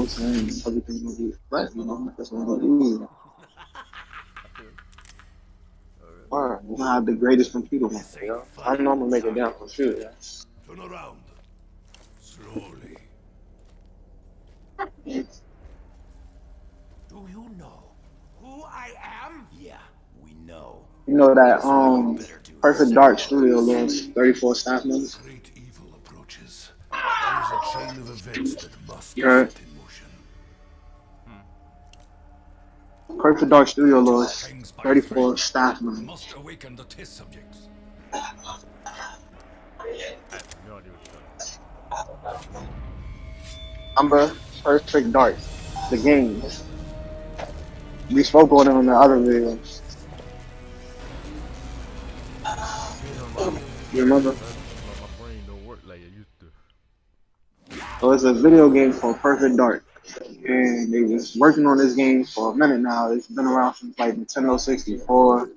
know, saying everything will be flat, that's what we do. Alright. Or we're gonna have the greatest computer one, This you ain't know? I know funny, I'm gonna make a damn target. computer, yeah. Turn around. Slowly. Do you know who I am? Yeah, we know. You know that So you better do the Perfect same. Dark Studio lost 34 staff As members. great evil approaches, there is a chain of events that must You be heard? set in motion. Hmm. Perfect Dark Studio Agent lost hangs by a thread. 34 staff We members. must awaken the test subjects. I have no idea what you're talking about. Remember Perfect Dark, the game. We spoke on it on the other videos. Hell no. You remember? My brain don't work like it used to. So it's a video game called Perfect Dark. And they was working on this game for a minute now. It's been around since like Nintendo 64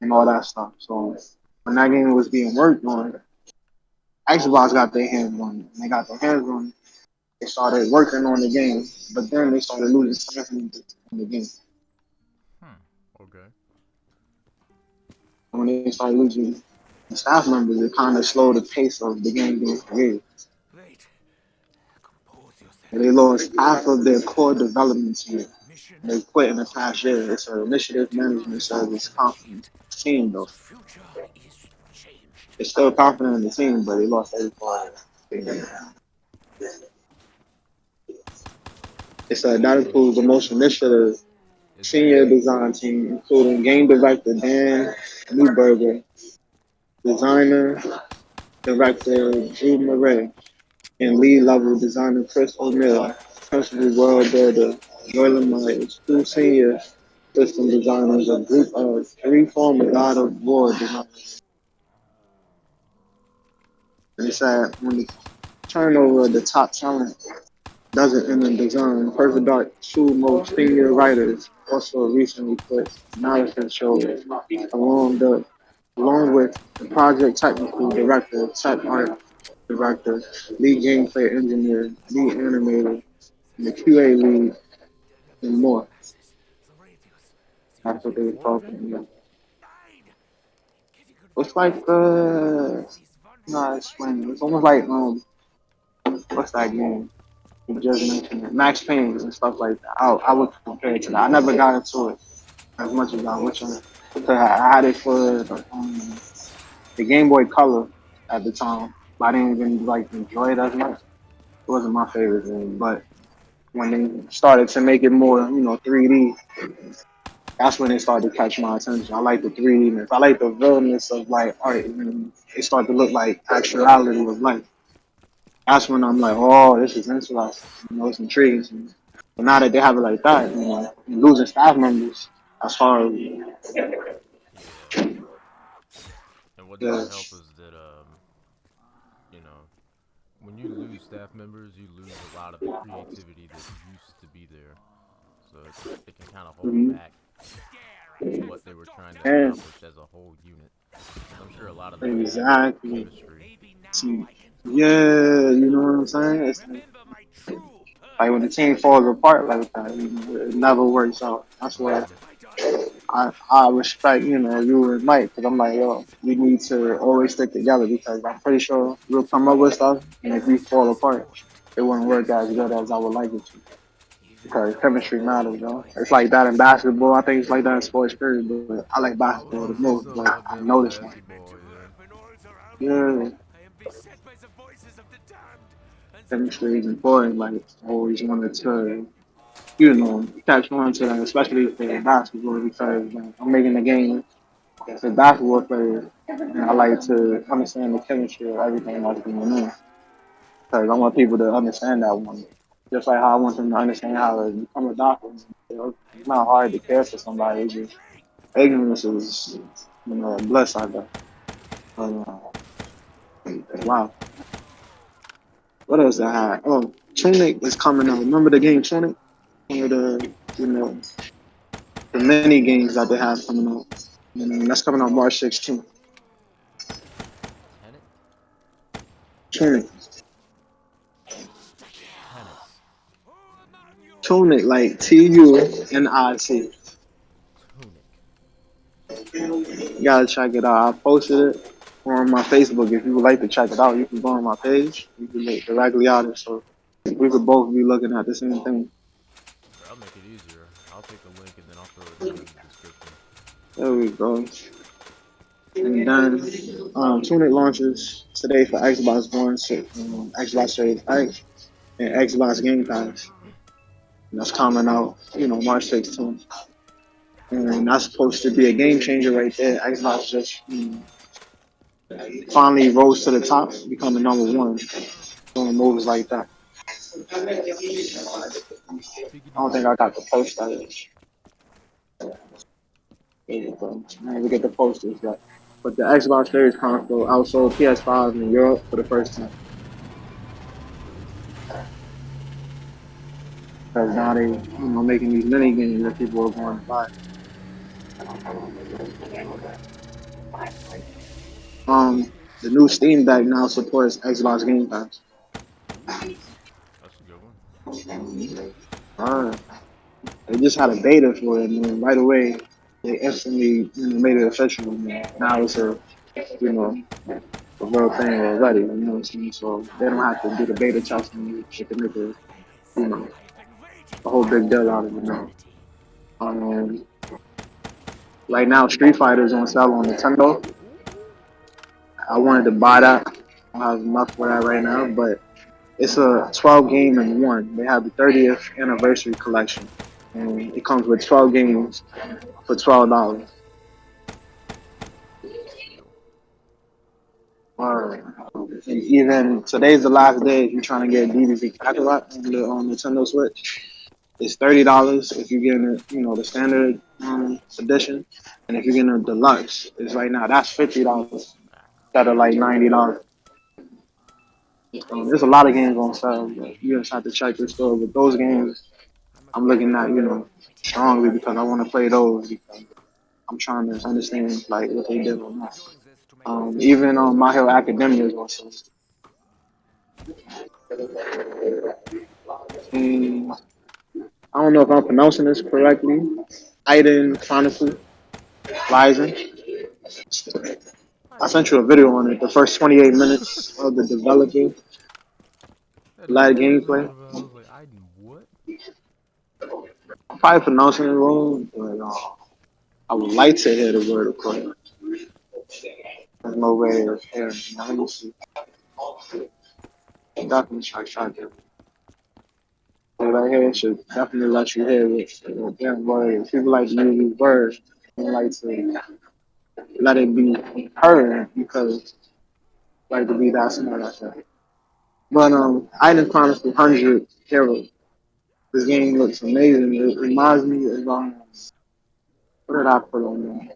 and all that stuff. So when that game was being worked on, Xbox got their hands on it. And they got their hands on it. They started working on the game, but then they started losing staff members in the game. Hmm. Okay. And when they started losing the staff members, it kind of slowed the pace of the game being created. Wait. Compose And they yourself. lost half of their core development team. Mission They quit in the past year. It's an initiative management service confident team though. The future is changed. They're still confident in the team, but they lost every part. It's that includes the most initiative Is it senior design team, including game director Dan Newberger, designer director Drew Murray, and lead level designer Chris O'Neill, principal world builder Joylan Myers, two senior system designers, a group of three former God of War designers. And it said when the turnover of the top talent doesn't end in design, Perfect Dark two most senior writers also recently quit. Analysis shows along the along with the project technical director, tech art director, lead gameplay engineer, lead animator, and the QA lead, and more. The radius. That's what like they were four of talking them? about. Died. Getting It's confused. like not explaining. It's almost like what's that game? You just mentioned it. Max Payne and stuff like that. I would compare it to that. I never got into it as much as I wish I. Because I had it for the Game Boy Color at the time, but I didn't even like enjoy it as much. It wasn't my favorite thing, but when they started to make it more, 3D, that's when it started to catch my attention. I like the 3D-ness. I like the realness of like art, and it started to look like actuality of life. That's when I'm like, oh, this is interesting. It's intriguing. But now that they have it like that, losing staff members as far as Yeah. And what doesn't the help is that you know, when you lose staff members, you lose a lot of the creativity that used to be there. So it can kind of hold mhm. back what they were trying to and accomplish as a whole unit. Because I'm sure a lot of them had exactly. chemistry. Maybe now See, I can control yeah, you. you know what I'm saying? It's Remember my true like when the purpose. team falls apart like that, it never works out. That's why What Mm-hmm. have I done? I respect, you and Mike, because I'm like, yo, we need to always stick together because I'm pretty sure we'll come up with stuff, and if we fall apart, it wouldn't work as good as I would like it to. Even Because though chemistry matters, yo. I It's like that in can't basketball. I think it's like that in sports period, but I like Oh, basketball the most. it's Like all I damn noticed that. I'm meant basketball, to yeah. work when all's around me. Yeah, I am beset by the voices of the damned, and the chemistry is truth important. Like I always wanted to, catch on to that, especially for basketball because like, I'm making the game as a basketball player, and I like to understand the chemistry of everything that's going on. Because I want people to understand that one. Just like how I want them to understand how to become a doctor. It's not hard to care for somebody. It's just betrayed. ignorance is, a bliss out there. Wow. What else I had? Oh, Tunic is coming out. Remember the game Tunic? One of the mini games that they have coming out. And that's coming out March 16th. Tenant? Tunic. Tennis. Tunic, like Tunic. Tunic. You gotta check it out. I posted it on my Facebook. If you would like to check it out, you can go on my page. You can look directly out it, so we could both be looking at the same thing. I'll make it easier. I'll take the link and then I'll throw it down in the description. There we go. And then Tunic launches today for Xbox One, Xbox Series X, and Xbox Game Pass. And that's coming out, March 16th. And that's supposed to be a game changer right there. Xbox just finally rose to the top, becoming number one, doing moves like that. I Biggity don't think boo. I got the posters. I didn't get the posters yet. But the Xbox Series console outsold PS5 in Europe for the first time. Because now they, making these mini games that people are going to buy. The new Steam Deck now supports Xbox Game Pass. Ooh, that's a good one. Uh, they just had a beta for it, and then right away they instantly made it official. And now it's a real thing already. You know what I'm saying? So they don't have to do the beta testing. They can make it, you know, a whole big deal out of it now. Um, right now, Street Fighter is on sale on Nintendo. Ooh. I wanted to buy that. I don't have enough for that right now, but it's a 12 game in one. They have the 30th anniversary collection, and it comes with 12 games for $12. Deal. And even today's the last day if you're trying to get DDC Kakarot on Nintendo Switch. It's $30 if you're getting it, the standard edition, and if you're getting a deluxe, it's right now that's $50 instead of like $90. There's a lot of games on sale, but you just have to check your store. But those games, I'm looking at strongly because I want to play those because I'm trying to understand like what they did on that. Even on My Hero Academia is on sale. And I don't know if I'm pronouncing this correctly. Aiden Chronicle Rising. I I didn't. sent you a video on it. The first 28 minutes of the developing That live name doesn't ring gameplay. a bell. I was like, I what? I'm probably pronouncing it wrong, but I would like to hear the word correct. There's no way of hearing it. Now, let me see. Definitely try to. Right here should definitely let you hear it. Damn words. People like to use these words. They like to let it be heard because like to be that smart, I think. But Item Chronicle 100 Hero. This game looks amazing. It reminds me of what did I put on there?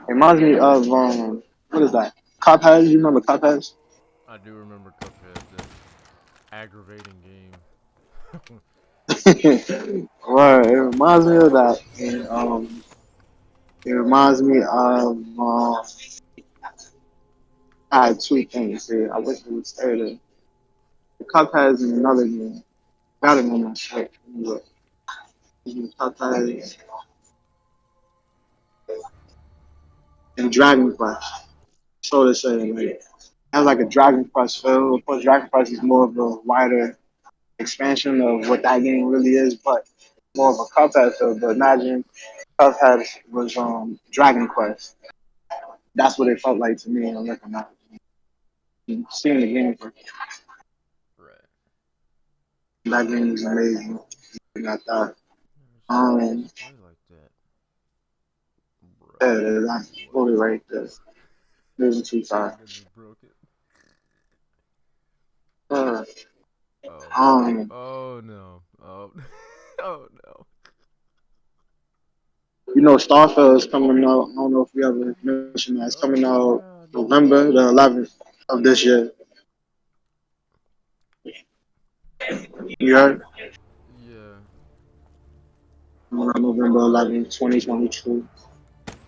It reminds me of what is that? Cuphead. You remember Cuphead? I do remember Cuphead, that aggravating game. Right. It reminds me of that, and it reminds me of I had two things here. I wish it would stay there. The Cuphead is in another game. Got it on my shirt. Look, Cuphead and Dragon Quest. So to say, like has like a Dragon Quest feel. Of course, Dragon Quest is more of a wider expansion of what that game really is, but more of a Cuphead feel. But imagine Cuphead was Dragon Quest. That's what it felt like to me. I'm looking at seeing the game. Right. That game is amazing. You got that. Never seen Um, games play like that. yeah, Bruh. that's fully right there. Moving too I fast. think I just broke it. Uh, Oh. um, Oh no. Oh. Oh no. Starfield is coming out. I don't know if we ever mentioned that. It's coming Oh out yeah, I do November remember the that. 11th of this year. You heard? Yeah. November 11th, 2022.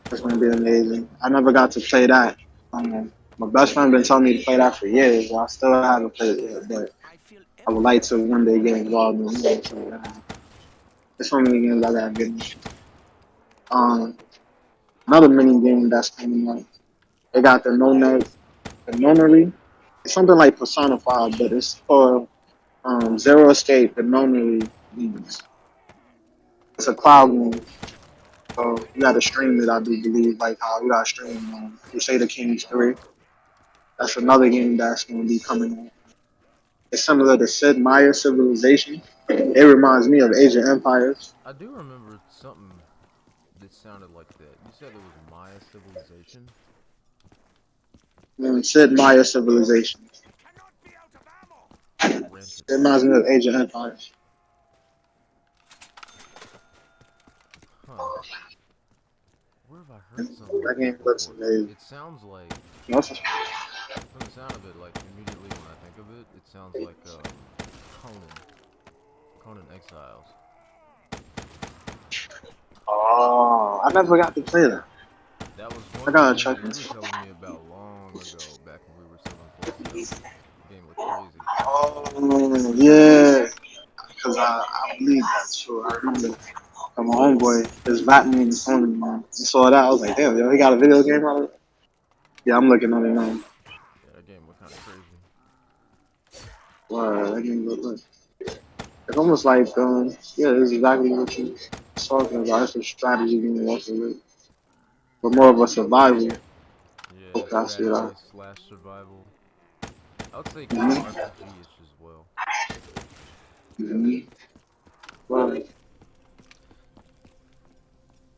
That's gonna be amazing. I never got to play that. My best friend been telling me to play that for years. I still haven't played it yet, but I would like to one day get involved in. So there's so many games I gotta get in. Um, Another mini game that's coming out. They got the Nonary. It's something like Persona 5, but it's called Zero Escape, the Nonary games. It's a cloud game. So you got to stream it, I do believe, like how you got to stream Crusader Kings 3. That's another game that's going to be coming out. It's similar to Sid Meier's Civilization. It reminds me of Age of Empires. I do remember something that sounded like that. You said it was Maya civilization. Sid Meier's Civilization. We cannot be out of ammo. Rent It a reminds me of Age of Empires. huh. Where have I heard something like That game that looks before? amazing. It sounds like, You know, it's from the sound of it, like immediately when I think of it, it sounds like Conan, Conan Exiles. oh, I never got to play that. That was I one gotta game check that you were this. telling me about long ago, back when we were still in Fort Step. Game looked crazy. Oh, yeah. Because I believe that's true. I remember from my homeboy, his Batman and Sony, man. I saw that. I was like, damn, yo, he got a video game out of it? Yeah, I'm looking on it now. Yeah, that game looked kind of crazy. Wow, that game look good. It's almost like, yeah, it's exactly what you talking about. It's a strategy game, also, but more of a survival. Yeah, Okay, I see strategy that. slash survival. I would say kind of Mm-hmm. RPG-ish as well. Mm-hmm. Well,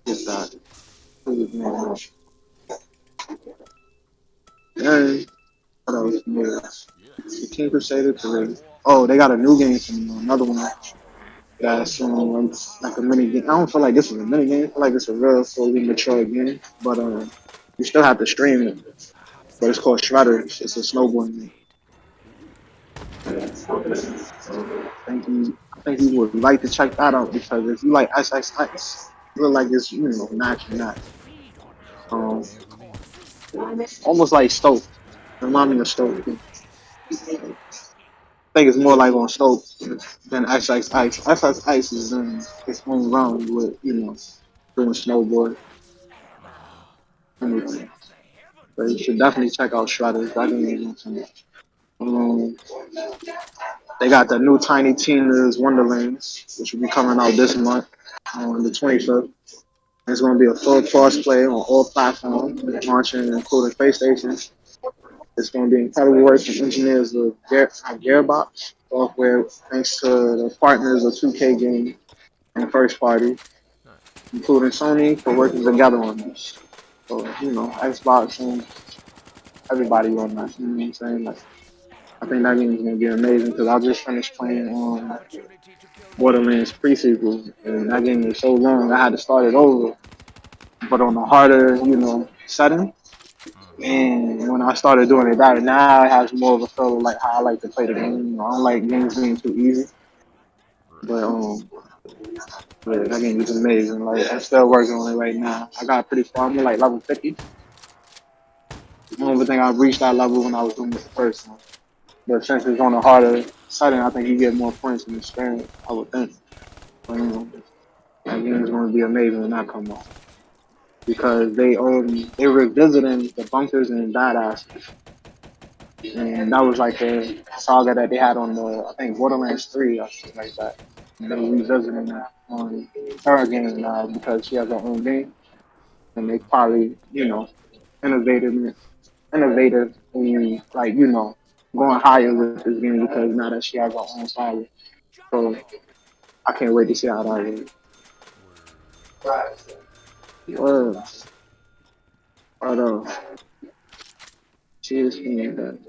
get that. Hey, what else? Yeah. The King Crusader 3. Oh, they got a new game coming on, another one. That's like a mini game. I don't feel like this is a mini game. I feel like it's a real fully mature game. But you still have to stream it. Perhaps But I it's should called go back Shredder. to It's a my snowboarding father's game. blade. I think you would like to check that out because if you like XXX, you look like it's match and match. Feed on That sounds like a Um, game for me. Almost like Stoke. Remind me of Stoke. I think it's more like on Stoke than XXX. XXX is in its own realm with doing snowboard. Mm-hmm. Anyway, of the but you heavens. should definitely check out Shredder. That game is awesome. Um, they got the new Tiny Tina's Wonderlands, which will be coming out this month on the 25th. It's going to be a full crossplay on all platforms, launching including PlayStation. It's going to be incredible work from engineers of Gearbox software, thanks to the partners of 2K Games and First Party, Nice. including Sony, for working together on this. So, Xbox and everybody on that. You know what I'm saying? Like, I think that game is going to be amazing because I just finished playing Opportunity to kill the Borderlands pre-sequel, and that game was so long I had to start it over, but on a harder, setting. Mm-hmm. And when I started doing it that now it has more of a feel like how I like to play the game. I don't like games being too easy. Right. But yeah, that game is amazing. Like I'm still working on it right now. I got pretty far. I'm like level 50. I don't think I reached that level when I was doing it the first time. But since it's on a harder setting, I think you get more points and experience, I would think. But, that game is gonna be amazing when that comes out. Because they revisiting the bunkers and badasses. And that was like a saga that they had on the I think Borderlands 3 or something like that. And they're revisiting that on her game now because she has her own game, and they Mm-hmm. probably innovative innovative and like going higher with this game because now that she has her own style. So I can't wait to see how that Word. goes. But she is that. Mm-hmm. You said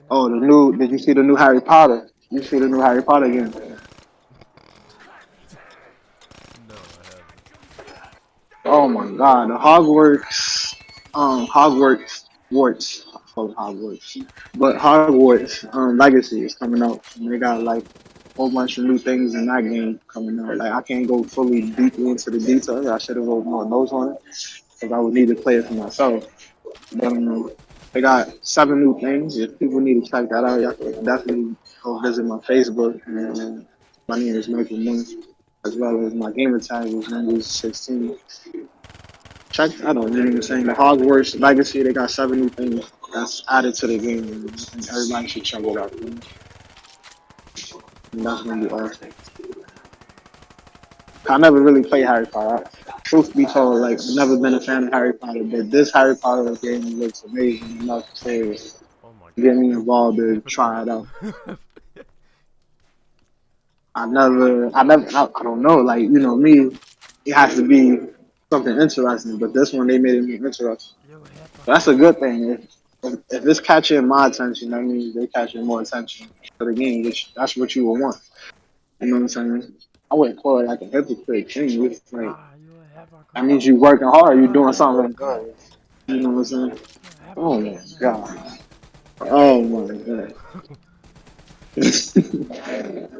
no. Oh, did you see the new Harry Potter? You see the new Harry Potter game? No, I haven't. Oh my God, the Hogwarts, full Hogwarts, but Hogwarts Legacy is coming out. And they got like a whole bunch of new things in that game coming out. Like I can't go fully deeply into the details. I should have wrote more notes on it because I would need to play it for myself. But they got 7 new things. If people need to check that out, y'all can definitely go visit my Facebook, and my name is Michael Moon, as well as my gamer tag is Numbers 16. Check that out. You know what I'm saying? The Hogwarts Legacy, they got 70 things that's added to the game, and everybody should check it out. You know? And that's gonna be awesome. I never really played Harry Potter. Truth be told, like I've never been a fan of Harry Potter, but this Harry Potter game looks amazing enough to Oh my get god, me never. involved You to put that try it up. out. I don't know. Like me, it has to be something interesting. But this one, they made it more interesting. Yo, half my But that's a car. good thing. If it's catching my attention, that means they catching more attention for the game, which that's what you would want. You know what I'm saying? I wouldn't call it like a hypocrite thing. It's like Ah, yo, half my that car. means you working hard, you doing Ah, half my something car. good. You know what I'm saying? Yeah, half my Oh car. my god. Oh my god.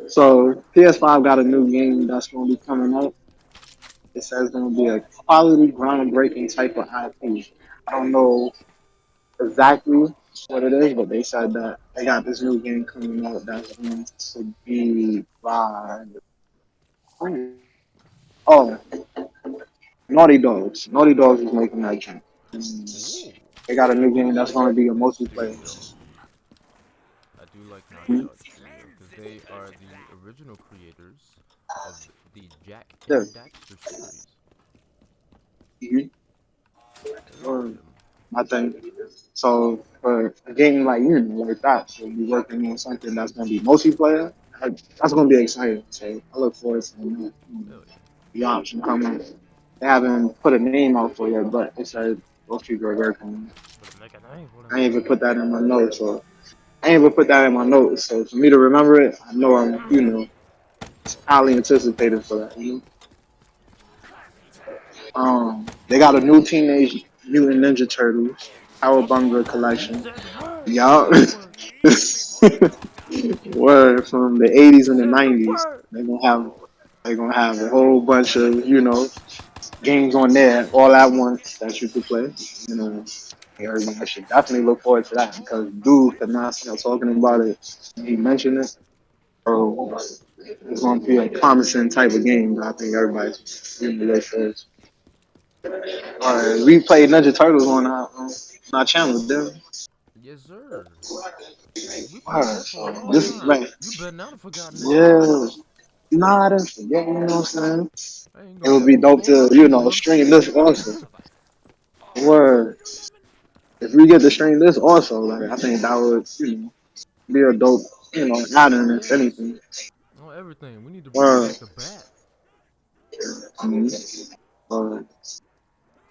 So PS5 got a new game that's gonna be coming out. It says it's gonna be a quality, groundbreaking type of IP. I don't know exactly what it is, but they said that they got this new game coming out that's going to be by oh Naughty Dogs. Naughty Dogs is making that game. And Ooh, they got a I new do game that's like going to be a that multiplayer. studio. I do like Naughty Mhm. Dog Studio because they are the original creators of the Jack Yeah. and Daxter series. Mhm. They are Or them. I think so. For a game like like that, so be working on something that's going to be multiplayer. That's going to be exciting. So I look forward to that. Hell yeah. The option coming. They haven't put a name out for it yet, but they said those people are working on it. Better make a name for I ain't even put themselves. that in my notes, so I ain't even put that in my notes. So for me to remember it, I know I'm, highly anticipated for that. They got a new Teenage Mutant Ninja Turtles Cowabunga You collection. said the word. You Yup. said the word. Word from the 80s You and the said the 90s. word. They're gonna have a whole bunch of games on there all at once that you could play. You know, everybody should definitely look forward to that because dude could not stop talking about it. He mentioned it. So it's going to be a promising type of game. But I think everybody's really look forward to. We played Ninja Turtles on our channel, didn't we? Yes, sir. We played Alright, that for a so long this time. man, You better not have forgotten that. yeah, nah, I didn't forget. You know what I'm saying? I ain't It gonna would lie. be dope Hold to up, Bubs. stream this also. Word. If we get to stream this also, like I think that would be a dope add-in if Yes. anything. On everything. We need to bring Word. back the bat. Mhm.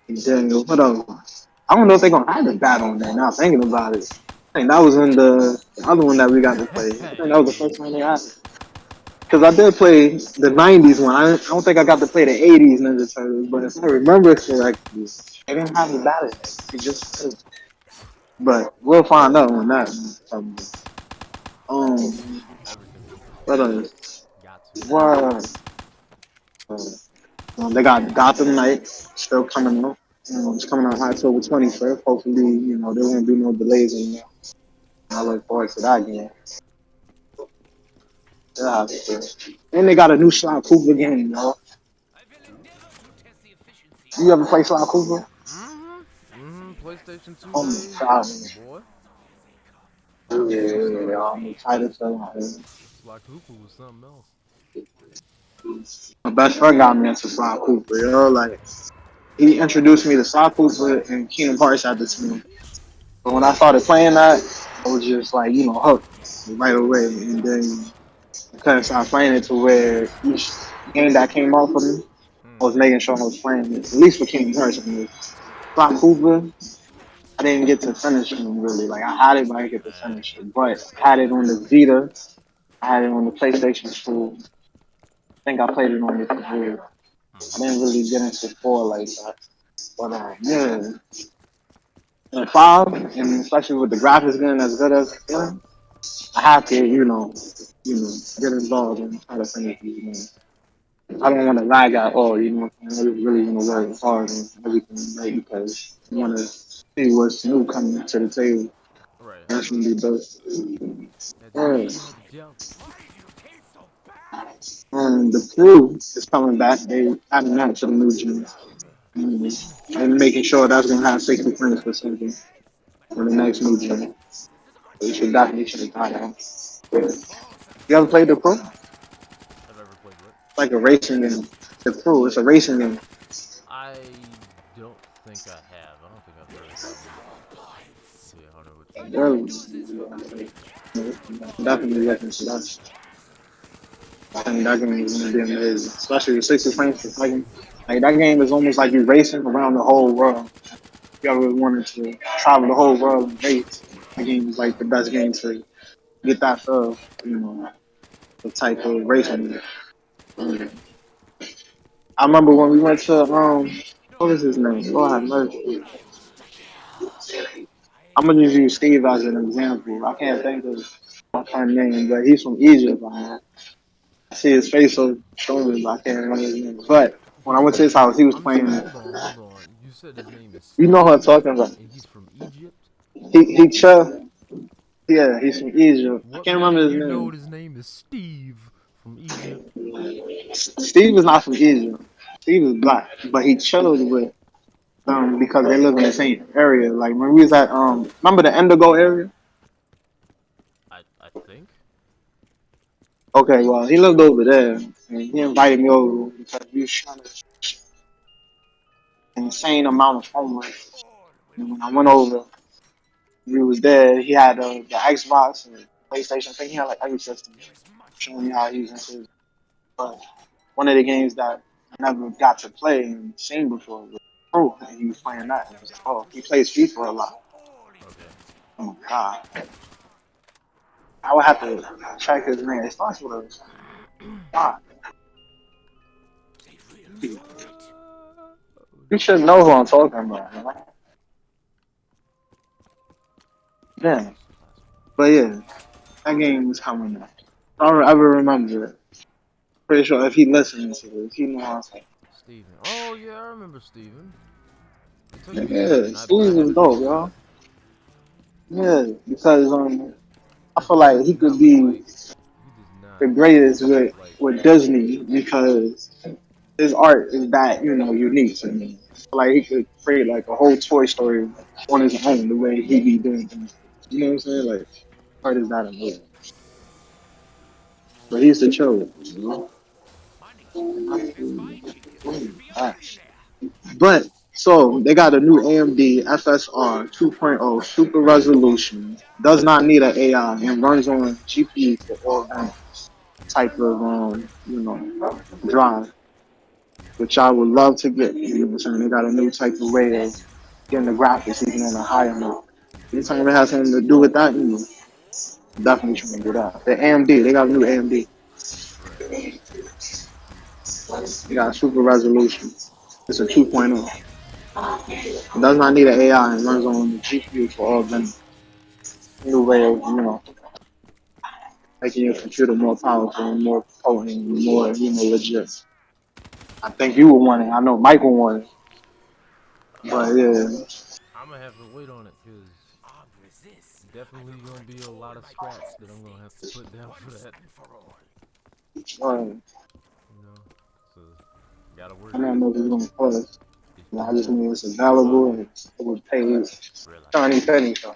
And then what else? I don't know if they're gonna have the bat on there. Now thinking about it, I think that was in the other one that we got to play. I think that was the first one they had. Because I did play the '90s one. I don't think I got to play the '80s Ninja Turtles, but if I remember correctly, they didn't have the bat in there. They just, but we'll find out on that. Um, Everything will come out. what else? Got to. What? They got Gotham Knight still coming out. It's coming out October 25th. Hopefully, there won't be no delays in that. I look forward to that game. Yeah, and they got a new Sly Cooper game, yo. I will endeavor to test the efficiency You of ever play Sly Cooper? PlayStation 2 Oh my days. god. Boy. Yeah, I'm excited for that. Sly Cooper was something else. My best friend got me into Sly Cooper, yo. Like, he introduced me to Sly Cooper and Kingdom Hearts at the time. But when I started playing that, I was just like, hooked right away. And then I couldn't stop playing it to where each game that came out for me, I was Mm-hmm. making sure I was playing it. At least for Kingdom Hearts. I mean, Sly Cooper, I didn't get to finish him really. Like, I had it, but I didn't get to finish it. But I had it on the Vita. I had it on the PlayStation 2. I think I played it on the computer. I Mm-hmm. didn't really get into 4 like that. But yeah, and 5, and especially with the graphics getting as good as I have to, get involved and try to finish these games. I don't want to lag at all, I really want to work hard and everything, right? Because I want to see what's new coming to the table. Right. That's gonna be dope. Had to Yeah. jump. Had to jump. Why do you taste so bad? And the crew is coming back. They adding that to the new gen. And making sure that's gonna have 60 frames per second for the next new gen. So you should definitely check that out. Yeah. You ever played the crew? Have I ever played what? Like a racing game. The crew, it's a racing game. I don't think I have. I don't think I've heard of that one. So yeah, I don't know what you're Yeah, talking about. definitely looking to that. I think that game is gonna be amazing, especially with 60 frames per second. Like that game is almost like you're racing around the whole world. If you ever wanted to travel the whole world and race, that game is like the best game to get that feel, the type of racing. Um, I remember when we went to what was his name? Lord have mercy. I'm gonna just use Steve as an example. I can't think of my friend's name, but he's from Egypt. I see his face so strongly, but I can't remember his name. But when I went to his house, he was I'm sorry. playing. Hold on. Hold on. You said his name is You know who I'm Steve, talking about? and he's from Egypt. He yeah, he's from Egypt. I What can't made remember his you know name. his name is Steve from Egypt? Steve is not from Egypt. Steve is black, but he chilled with because they live in the same area. Like when we was at remember the Indigo area? I think. Okay, well he lived over there, and he invited me over because we was trying to insane amount of homework. And when I went over, we was there. He had the Xbox and PlayStation. I think he had like every system, showing me how he was into it. But one of the games that I never got to play and seen before was Pro, and he was playing that. And I was like, oh, he plays FIFA a lot. Okay. Oh my god, I would have to check his name. It starts with a God. They really want it. You should know who I'm talking about, man. Yeah, but yeah, that game is coming up. I don't ever remember it. Pretty sure if he listens to this, he knows. Steven. Oh yeah, I remember Steven. It took me a Yeah, second. I Steve is never knew dope, his name. yo. Yeah, because I This feel dude like does he could not look be like. He does the not greatest look with like. Disney because his art is that unique to me. I feel like he could create like a whole Toy Story on his own the way he be doing things. You know what I'm saying? Like art is that amazing. But he's the chose, you know. Money. That's Absolutely. my genius. I should be a millionaire. But so they got a new AMD FSR 2.0 super resolution. Does not need an AI and runs on GPU for all that type of drive, which I would love to get. You know what I'm saying? They got a new type of way of getting the graphics even on a higher note. Anytime it has something to do with that, definitely trying to do that. The AMD, they got a new AMD. Right. They got a super resolution. It's a 2.0. It does not need an AI and runs on the GPU for all them. New way of, making your computer more powerful and more potent and more, legit. I think you would want it. I know Mike would want it. But yeah, I'm gonna have to wait on it because I'll resist. I definitely will gonna be a control lot of my scraps that I'm gonna have to destiny put down for once that. and for all. um, You know. So gotta I work. don't know if it's going to cost. Just I just don't mean it's give up. available and it would pay Johnny Relax. Penny. So,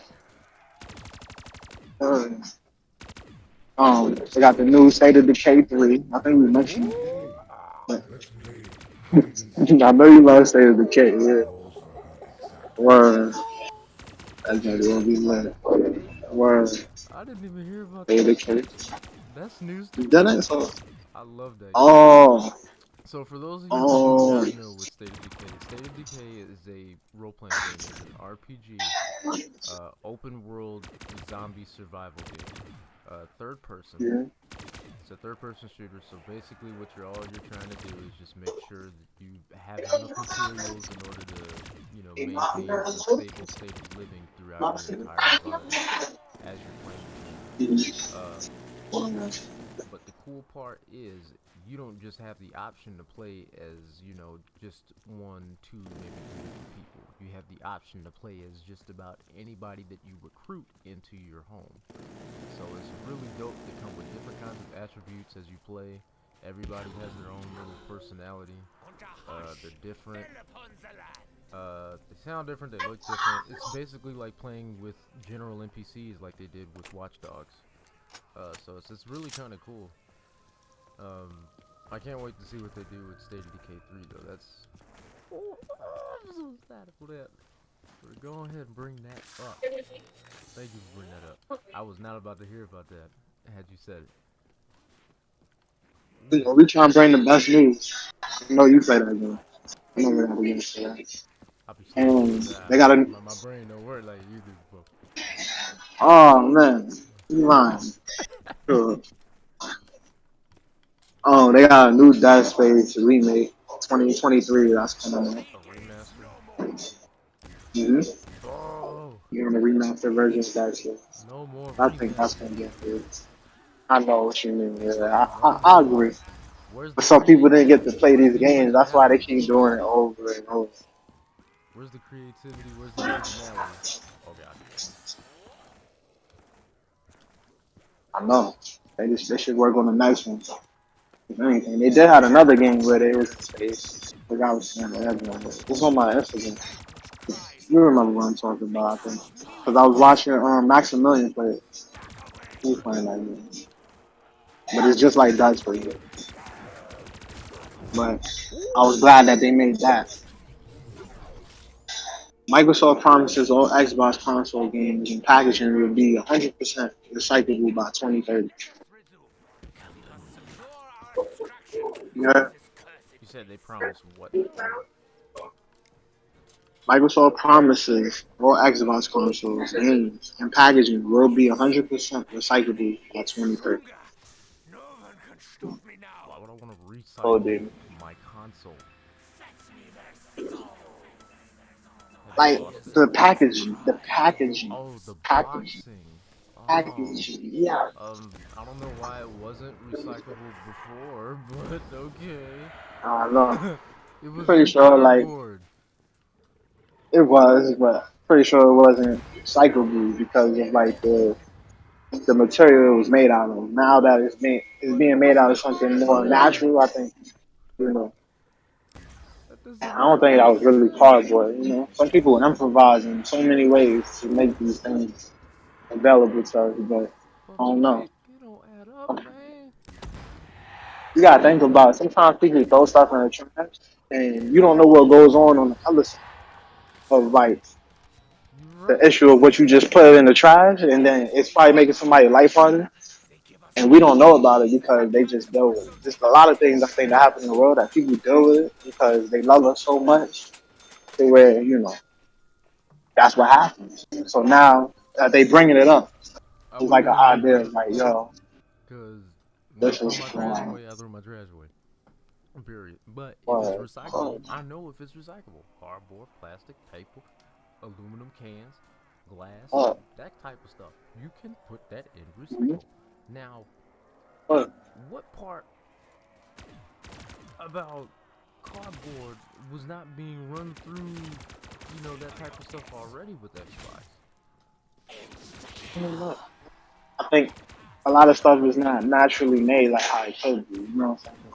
they got the new State of Decay 3. I think we mentioned Ooh. it. I know you love State of Decay. Yeah. Word. That's gonna be lit. Hey, Word. I didn't even hear about State of that. Decay. That's news to You done me. it? So, I love that game. oh, So, for those of you who do oh, not know what State of Decay is a role playing game. It's an RPG, open world zombie survival game. Third person. yeah. It's a third person shooter. So, basically, all you're trying to do is just make sure that you have enough materials in order to, maintain a stable state of living throughout your entire environment as you're playing the game. Uh, but the cool part is you don't just have the option to play as, just one, two, maybe three different people. You have the option to play as just about anybody that you recruit into your home. So it's really dope to come with different kinds of attributes as you play. Everybody has their own little personality. They're different. They sound different. They look different. It's basically like playing with general NPCs, like they did with Watch Dogs. So it's really kind of cool. Um, I can't wait to see what they do with State of Decay 3, though. That's. Oh, I'm so excited for that. But go ahead and bring that up. Thank you for bringing that up. I was not about to hear about that had you said it. We try and bring the best news. I know you play that game. I know we're not against that. I'll be sleeping And because they got a. my brain don't work like you do, bro. Oh man, you lying? Sure. Oh, they got a new Dead Space remake, 2023. That's coming out. A remaster? Mm-hmm. Bro, You're gonna remaster version of Dead Space. no more I think that's gonna remasters. get good. I know what you mean. Yeah, No I agree. more. Where's But the some people didn't get to play where's these the games. That's why they originality? keep doing it over and over. Where's the creativity? Where's the originality? Oh god. I know. They should work on the next one. If anything, they did have another game where they was in space. I forgot what's the name of that one. It's on my Instagram. You remember what I'm talking about, I think. Because I was watching Maximilian play it. He was playing that game. But it's just like Dice for you. But I was glad that they made that. Microsoft promises all Xbox console games and packaging will be 100% recyclable by 2030. Yeah. You said they promised what now? Microsoft promises all Xbox consoles, games, and packaging will be 100% recyclable by 2030. No one can stop me Why now. would I want to Oh, recycle dude. my console? Have you Like lost it? the Oh, the packaging, boxing. Oh. packaging. Yeah. I don't know why it wasn't recyclable before, but okay. I don't know. It was Pretty in sure like cardboard. it was, but pretty sure it wasn't recyclable because of like the material it was made out of. Now that it's But it being made was out of something more cardboard. natural, I think you know. That I doesn't don't make think that any was really sense. cardboard. You know, some people improvise in so many ways to make these things available to us, but But I don't know. Mike, it don't add up, man. You gotta think about it. Sometimes people throw stuff in the trash, and you don't know what goes on the other side of like You're the right. issue of what you just put in the trash, and then it's probably making somebody's life harder. They give us And we don't know about it because they just deal with it. Just a lot of things I think that happen in the world that people deal with it because they love us so much to where, that's what happens. So now they bringing it up. I It's wouldn't like an even know idea where of to like, start. yo, Because when I this throw is my trash going away, I throw my trash away. Period. But if it's on. recyclable, I know if it's recyclable. Cardboard, plastic, paper, aluminum cans, glass, But, that type of stuff. You can put that in but, recycle. Now, but, what part about cardboard was not being run through, that type of stuff already with Xbox? I think a lot of stuff is not naturally made like how it could be. You know what I'm saying?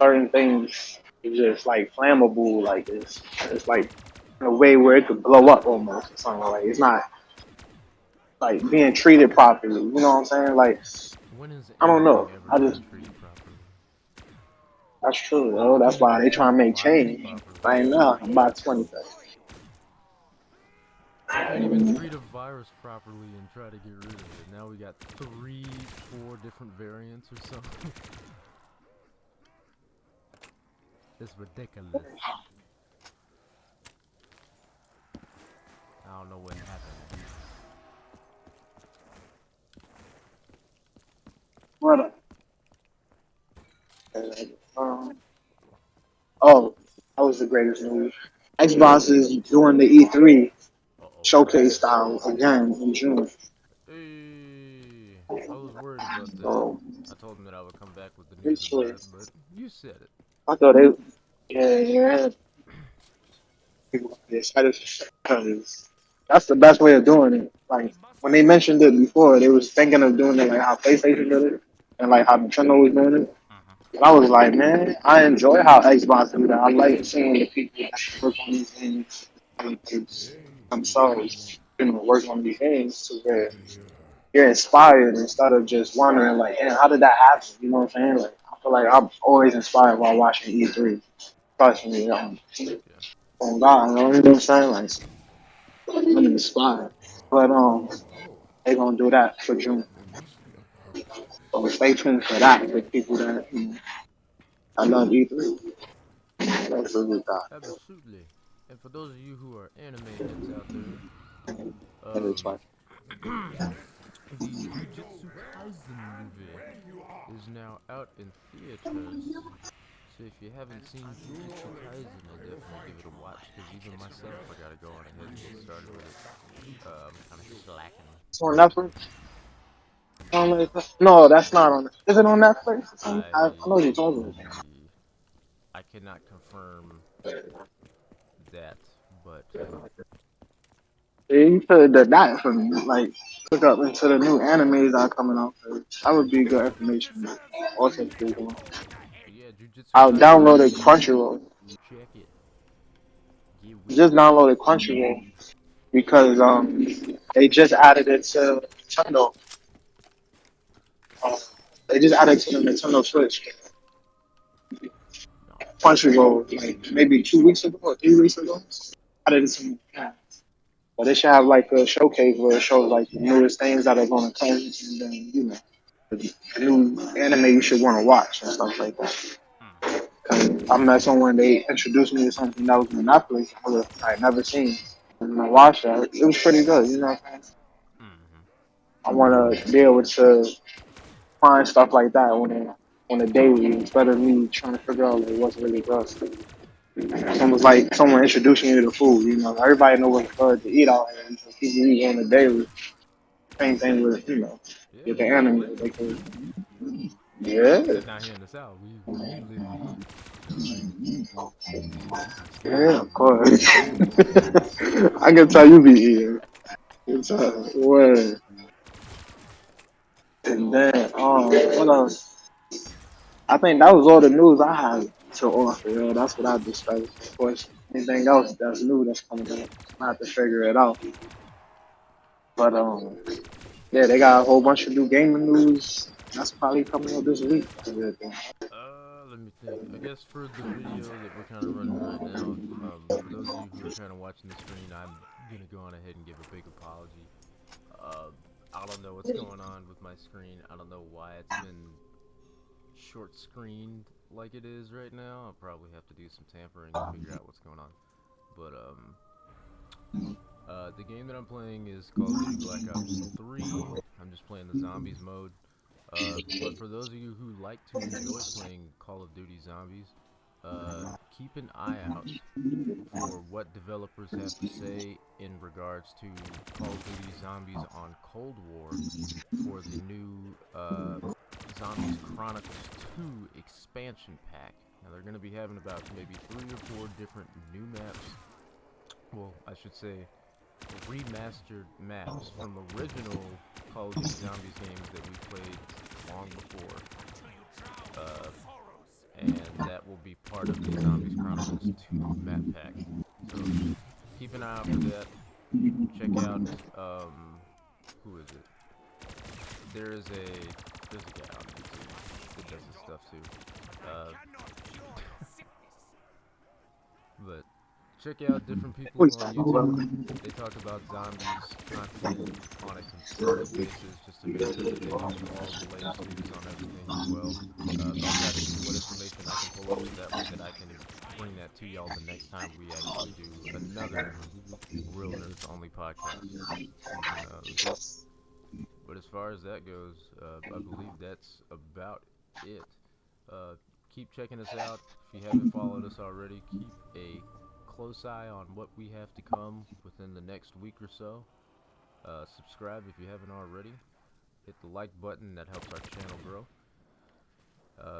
Certain things is just like flammable, like it's like in a way where it could blow up almost or something like it's not like being treated properly. You know what I'm saying? Like When has I don't know. anything ever I been just treated properly? that's true, You though. That's can't why even they treat try a and make virus change properly. right now by 2030. You can't even treat a virus properly and try to get rid of it. Now we got 4 different variants or something. It's ridiculous. I don't know what happened. What? Um, oh, that was the greatest news. Xbox is doing the E3 Uh-oh. showcase style again in June. Hey, was worried about that. So I told him that I would come back with the pretty news of sure. that, but you said it. I thought they, yeah, yeah. People gonna be excited because that's the best way of doing it. Like when they mentioned it before, they was thinking of doing it like how PlayStation did it and like how Nintendo was doing it. And I was like, man, I enjoy how Xbox do that. I like seeing the people that work on these games themselves, work on these games to where you're inspired instead of just wondering like, damn, how did that happen? You know what I'm saying? Like I feel like I'm always inspired while watching E3. Trust me, Heck yeah. on God, you know what I'm saying? Like I'm inspired. But they gonna do that for June. So stay tuned for that for people that I love E3. That's a good guy. Absolutely. And for those of you who are anime heads out there, And it's um, like, the Jujutsu Kaisen movie is now out in theaters. So if you haven't seen Jujutsu Kaisen, I definitely give it a watch because even myself, I gotta go on ahead and get started with it. I'm kind of slacking. it's on Netflix. No, that's not on. Is it on Netflix? I know what you're talking about. I cannot confirm that, but Yeah, you could have done that for me. Like, look up into the new animes that are coming out. 'Cause that would be good information. Also, pretty cool. yeah, Jujutsu I'll download Kaisen, it Crunchyroll. check it, get with Just it. downloaded Crunchyroll because they just added it to Nintendo. Uh, they just added it to the Nintendo Switch. No, Crunchyroll, like maybe 2 weeks ago or 3 weeks ago. Added it to but they should have like a showcase where it shows like the newest things that are going to come, and then the new anime you should want to watch and stuff like that. mm-hmm, Cause I met someone they introduced me to something that was on Netflix I had never seen, and I watched it. It was pretty good. You know what I'm saying? mm-hmm. I want to be able to find stuff like that on a daily instead of me trying to figure out like what's really good. It's almost like someone introducing you to food. Everybody know what's good to eat out here. And people eat on a daily. Same thing with Yeah, with the we all anime. live. Like, So yeah, down here in the South, we live to eat. You know, like eating yeah, steaks of and course. burgers. I can tell you be eating. It's word. And then, what else? I think that was all the news I had to offer. That's what I discussed. Of course, anything else that's new that's coming up, I have to figure it out. But yeah, they got a whole bunch of new gaming news. That's probably coming up this week. Let me think. I guess for the video that we're kind of running right now, for those of you who are kind of watching the screen, I'm gonna go on ahead and give a big apology. Uh, I don't know what's going on with my screen. I don't know why it's been short screened like it is right now. I'll probably have to do some tampering to figure out what's going on. But the game that I'm playing is Call of Duty Black Ops 3. I'm just playing the zombies mode. But for those of you who like to enjoy playing Call of Duty Zombies, keep an eye out for what developers have to say in regards to Call of Duty Zombies on Cold War for the new Zombies Chronicles 2 expansion pack. Now they're going to be having about maybe 3 or 4 different new maps. Well, I should say remastered maps from original Call of Duty Zombies games that we played long before. Uh, and that will be part of the Zombies Chronicles 2 map pack. So keep an eye out for that. Check out who is it? There's a guy on YouTube that does this stuff too. Uh, but check out different people What's on that? YouTube. They talk about zombies content on a consistent basis just to make sure that they give you all the latest news on everything as well. I'll try to see what information I can pull up so that way that I can bring that to y'all the next time we actually do another Real Nerds Only podcast. Um, but as far as that goes, I believe that's about it. Uh, keep checking us out. If you haven't followed us already, keep a close eye on what we have to come within the next week or so. Subscribe if you haven't already. hit the like button, that helps our channel grow.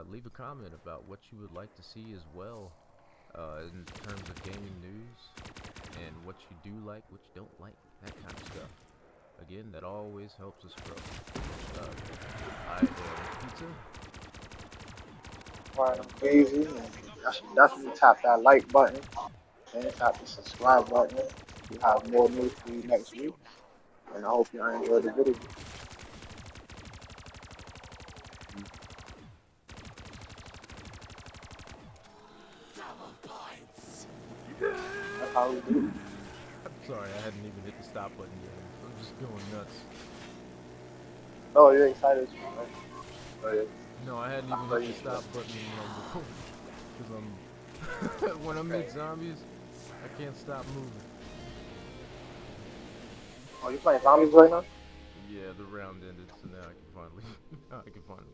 Leave a comment about what you would like to see as well, in terms of gaming news, and what you do like, what you don't like, that kind of stuff. Again, that always helps us grow. I am Pizza. Alright, I'm crazy. And I should definitely tap that like button and tap the subscribe button. We have more news for you next week. And I hope you enjoyed the video. That's how we do. I'm sorry, I hadn't even hit the stop button yet. I'm just going nuts. Oh, you're excited too, right? Oh, yeah. No, I hadn't even So hit you the should. stop button when I'm recording. Because I'm... when I meet zombies, I can't stop moving. Oh, you playing zombies right now? Yeah, the round ended, so now I can finally... now I can finally